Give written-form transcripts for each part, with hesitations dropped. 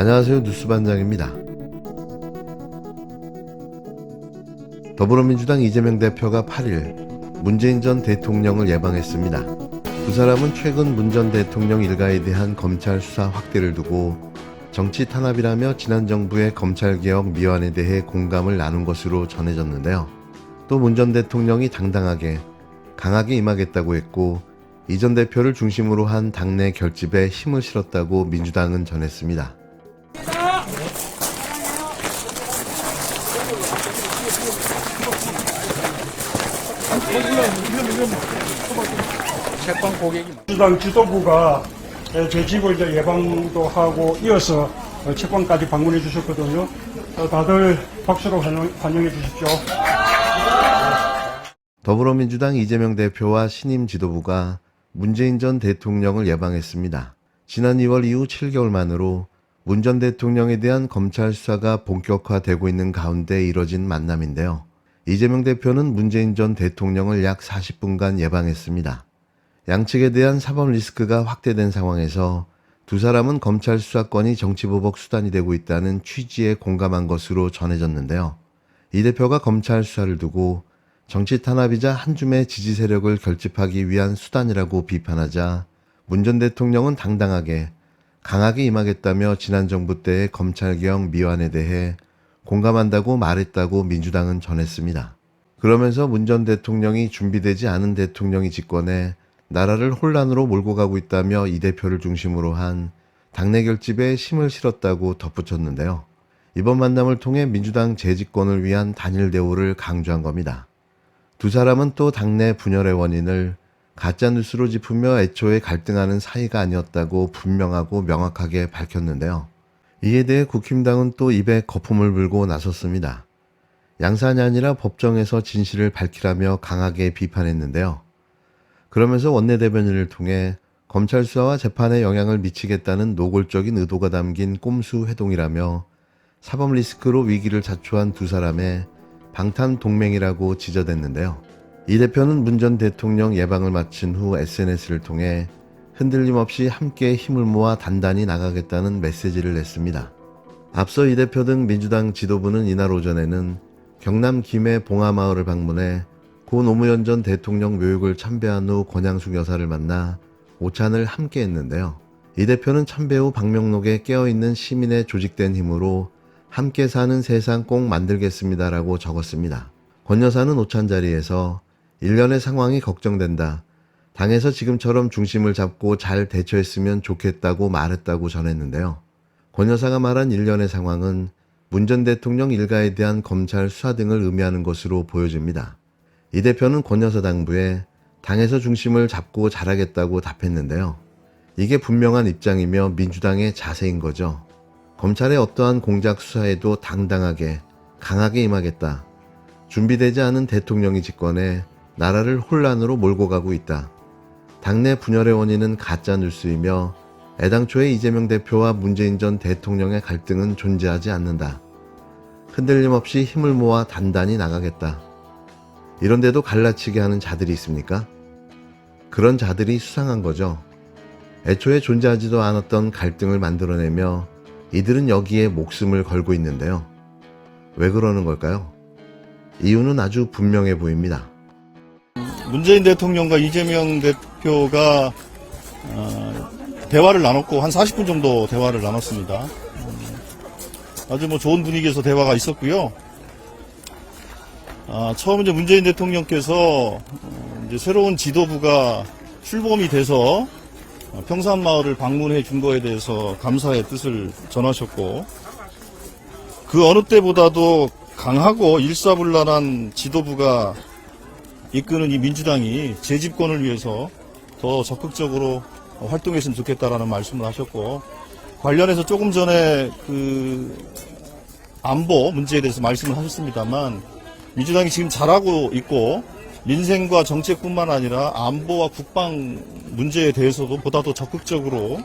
안녕하세요. 뉴스반장입니다. 더불어민주당 이재명 대표가 8일 문재인 전 대통령을 예방했습니다. 두 사람은 최근 문 전 대통령 일가에 대한 검찰 수사 확대를 두고 정치 탄압이라며 지난 정부의 검찰개혁 미완에 대해 공감을 나눈 것으로 전해졌는데요. 또 문 전 대통령이 당당하게 강하게 임하겠다고 했고 이 전 대표를 중심으로 한 당내 결집에 힘을 실었다고 민주당은 전했습니다. 민주당 지도부가 제 집을 이제 예방도 하고 이어서 채권까지 방문해 주셨거든요. 다들 박수로 환영해 주십시오. 더불어민주당 이재명 대표와 신임 지도부가 문재인 전 대통령을 예방했습니다. 지난 2월 이후 7개월 만으로 문 전 대통령에 대한 검찰 수사가 본격화되고 있는 가운데 이뤄진 만남인데요. 이재명 대표는 문재인 전 대통령을 약 40분간 예방했습니다. 양측에 대한 사법 리스크가 확대된 상황에서 두 사람은 검찰 수사권이 정치보복 수단이 되고 있다는 취지에 공감한 것으로 전해졌는데요. 이 대표가 검찰 수사를 두고 정치 탄압이자 한 줌의 지지 세력을 결집하기 위한 수단이라고 비판하자 문 전 대통령은 당당하게 강하게 임하겠다며 지난 정부 때의 검찰개혁 미완에 대해 공감한다고 말했다고 민주당은 전했습니다. 그러면서 문 전 대통령이 준비되지 않은 대통령이 집권해 나라를 혼란으로 몰고 가고 있다며 이 대표를 중심으로 한 당내 결집에 힘을 실었다고 덧붙였는데요. 이번 만남을 통해 민주당 재집권을 위한 단일 대우를 강조한 겁니다. 두 사람은 또 당내 분열의 원인을 가짜뉴스로 짚으며 애초에 갈등하는 사이가 아니었다고 분명하고 명확하게 밝혔는데요. 이에 대해 국힘당은 또 입에 거품을 불고 나섰습니다. 양산이 아니라 법정에서 진실을 밝히라며 강하게 비판했는데요. 그러면서 원내대변인을 통해 검찰 수사와 재판에 영향을 미치겠다는 노골적인 의도가 담긴 꼼수 회동이라며 사법 리스크로 위기를 자초한 두 사람의 방탄 동맹이라고 지적했는데요. 이 대표는 문 전 대통령 예방을 마친 후 SNS를 통해 흔들림 없이 함께 힘을 모아 단단히 나가겠다는 메시지를 냈습니다. 앞서 이 대표 등 민주당 지도부는 이날 오전에는 경남 김해 봉하마을을 방문해 고 노무현 전 대통령 묘역을 참배한 후 권양숙 여사를 만나 오찬을 함께 했는데요. 이 대표는 참배 후 방명록에 깨어있는 시민의 조직된 힘으로 함께 사는 세상 꼭 만들겠습니다라고 적었습니다. 권 여사는 오찬 자리에서 일련의 상황이 걱정된다. 당에서 지금처럼 중심을 잡고 잘 대처했으면 좋겠다고 말했다고 전했는데요. 권 여사가 말한 일련의 상황은 문 전 대통령 일가에 대한 검찰 수사 등을 의미하는 것으로 보여집니다. 이 대표는 권 여사 당부에 당에서 중심을 잡고 잘하겠다고 답했는데요. 이게 분명한 입장이며 민주당의 자세인 거죠. 검찰의 어떠한 공작 수사에도 당당하게 강하게 임하겠다. 준비되지 않은 대통령이 집권해 나라를 혼란으로 몰고 가고 있다. 당내 분열의 원인은 가짜뉴스이며 애당초에 이재명 대표와 문재인 전 대통령의 갈등은 존재하지 않는다. 흔들림 없이 힘을 모아 단단히 나가겠다. 이런데도 갈라치게 하는 자들이 있습니까? 그런 자들이 수상한 거죠. 애초에 존재하지도 않았던 갈등을 만들어내며 이들은 여기에 목숨을 걸고 있는데요. 왜 그러는 걸까요? 이유는 아주 분명해 보입니다. 문재인 대통령과 이재명 대표가 대화를 나눴고 한 40분 정도 대화를 나눴습니다. 아주 좋은 분위기에서 대화가 있었고요. 처음 이제 문재인 대통령께서 이제 새로운 지도부가 출범이 돼서 평산마을을 방문해 준 거에 대해서 감사의 뜻을 전하셨고, 그 어느 때보다도 강하고 일사불란한 지도부가 이끄는 이 민주당이 재집권을 위해서 더 적극적으로 활동했으면 좋겠다라는 말씀을 하셨고, 관련해서 조금 전에 그 안보 문제에 대해서 말씀을 하셨습니다만, 민주당이 지금 잘하고 있고 민생과 정책뿐만 아니라 안보와 국방 문제에 대해서도 보다 더 적극적으로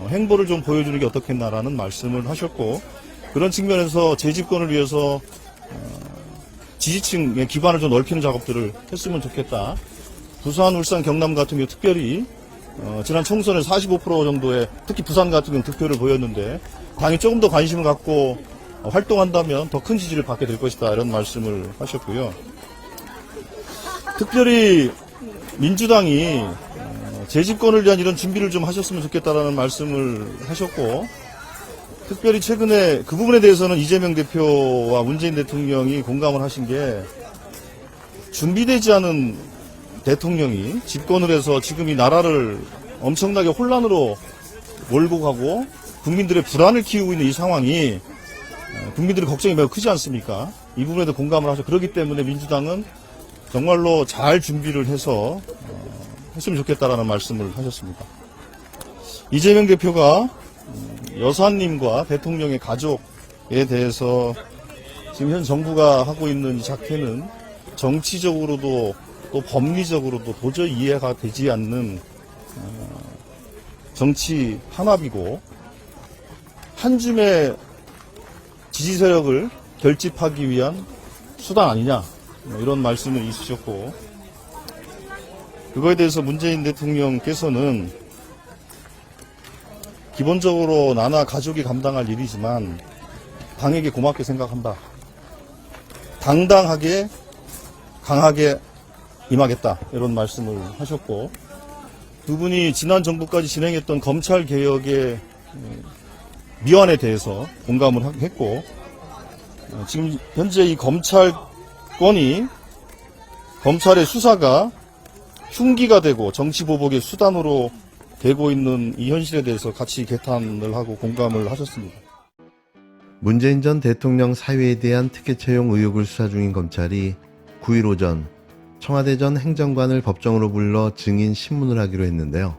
행보를 좀 보여주는 게 어떻겠나라는 말씀을 하셨고, 그런 측면에서 재집권을 위해서 지지층의 기반을 좀 넓히는 작업들을 했으면 좋겠다. 부산, 울산, 경남 같은 경우 특별히 지난 총선에 45% 정도의 특히 부산 같은 경우 득표를 보였는데 당이 조금 더 관심을 갖고 활동한다면 더 큰 지지를 받게 될 것이다 이런 말씀을 하셨고요. 특별히 민주당이 재집권을 위한 이런 준비를 좀 하셨으면 좋겠다라는 말씀을 하셨고 특별히 최근에 그 부분에 대해서는 이재명 대표와 문재인 대통령이 공감을 하신 게 준비되지 않은 대통령이 집권을 해서 지금 이 나라를 엄청나게 혼란으로 몰고 가고 국민들의 불안을 키우고 있는 이 상황이 국민들의 걱정이 매우 크지 않습니까? 이 부분에도 공감을 하죠. 그렇기 때문에 민주당은 정말로 잘 준비를 해서 했으면 좋겠다라는 말씀을 하셨습니다. 이재명 대표가 여사님과 대통령의 가족에 대해서 지금 현 정부가 하고 있는 이 작태는 정치적으로도 또 법리적으로도 도저히 이해가 되지 않는 정치 탄압이고 한 줌의 지지 세력을 결집하기 위한 수단 아니냐 이런 말씀을 있으셨고 그거에 대해서 문재인 대통령께서는 기본적으로 나나 가족이 감당할 일이지만 당에게 고맙게 생각한다. 당당하게 강하게 임하겠다 이런 말씀을 하셨고 두 분이 지난 정부까지 진행했던 검찰개혁의 미완에 대해서 공감을 했고 지금 현재 이 검찰권이 검찰의 수사가 흉기가 되고 정치보복의 수단으로 되고 있는 이 현실에 대해서 같이 개탄을 하고 공감을 하셨습니다. 문재인 전 대통령 사위에 대한 특혜 채용 의혹을 수사 중인 검찰이 9일 오전 청와대 전 행정관을 법정으로 불러 증인 신문을 하기로 했는데요.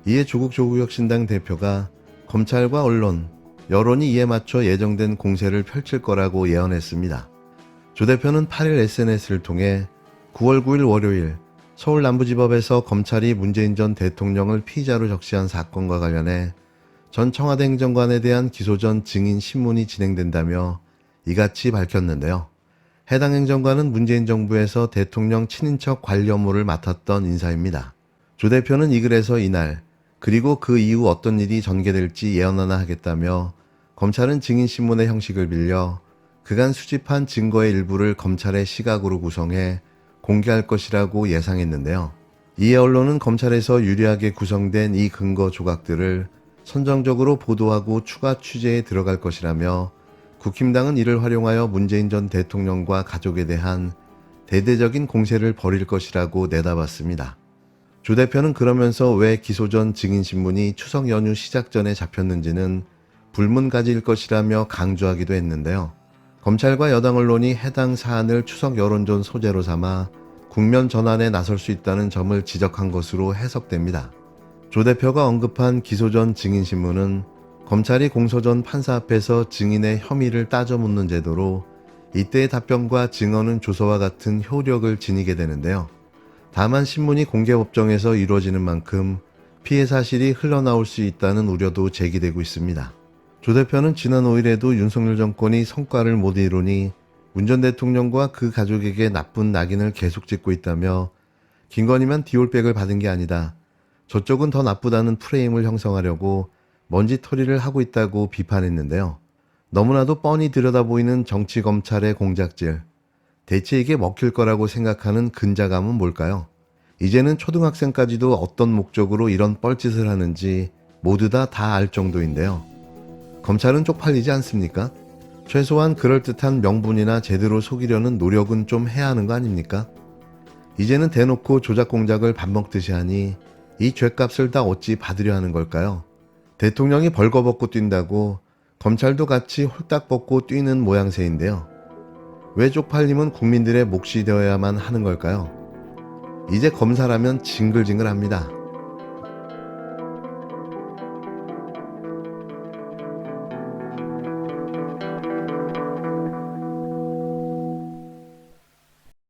이에 조국 조국혁신당 대표가 검찰과 언론, 여론이 이에 맞춰 예정된 공세를 펼칠 거라고 예언했습니다. 조 대표는 8일 SNS를 통해 9월 9일 월요일 서울 남부지법에서 검찰이 문재인 전 대통령을 피의자로 적시한 사건과 관련해 전 청와대 행정관에 대한 기소 전 증인 신문이 진행된다며 이같이 밝혔는데요. 해당 행정관은 문재인 정부에서 대통령 친인척 관리 업무를 맡았던 인사입니다. 조 대표는 이 글에서 이날 그리고 그 이후 어떤 일이 전개될지 예언 하나 하겠다며 검찰은 증인 신문의 형식을 빌려 그간 수집한 증거의 일부를 검찰의 시각으로 구성해 공개할 것이라고 예상했는데요. 이에 언론은 검찰에서 유리하게 구성된 이 근거 조각들을 선정적으로 보도하고 추가 취재에 들어갈 것이라며 국힘당은 이를 활용하여 문재인 전 대통령과 가족에 대한 대대적인 공세를 벌일 것이라고 내다봤습니다. 조 대표는 그러면서 왜 기소 전 증인신문이 추석 연휴 시작 전에 잡혔는지는 불문가지일 것이라며 강조하기도 했는데요. 검찰과 여당 언론이 해당 사안을 추석 여론전 소재로 삼아 국면 전환에 나설 수 있다는 점을 지적한 것으로 해석됩니다. 조 대표가 언급한 기소 전 증인신문은 검찰이 공소 전 판사 앞에서 증인의 혐의를 따져 묻는 제도로 이때의 답변과 증언은 조서와 같은 효력을 지니게 되는데요. 다만 신문이 공개법정에서 이루어지는 만큼 피해 사실이 흘러나올 수 있다는 우려도 제기되고 있습니다. 조 대표는 지난 5일에도 윤석열 정권이 성과를 못 이루니 문 전 대통령과 그 가족에게 나쁜 낙인을 계속 찍고 있다며 김건희만 디올백을 받은 게 아니다. 저쪽은 더 나쁘다는 프레임을 형성하려고 먼지털이를 하고 있다고 비판했는데요. 너무나도 뻔히 들여다보이는 정치검찰의 공작질. 대체 이게 먹힐 거라고 생각하는 근자감은 뭘까요? 이제는 초등학생까지도 어떤 목적으로 이런 뻘짓을 하는지 모두 다 알 정도인데요. 검찰은 쪽팔리지 않습니까? 최소한 그럴듯한 명분이나 제대로 속이려는 노력은 좀 해야 하는 거 아닙니까? 이제는 대놓고 조작 공작을 밥 먹듯이 하니 이 죗값을 다 어찌 받으려 하는 걸까요? 대통령이 벌거벗고 뛴다고 검찰도 같이 홀딱 벗고 뛰는 모양새인데요. 왜 쪽팔림은 국민들의 몫이 되어야만 하는 걸까요? 이제 검사라면 징글징글합니다.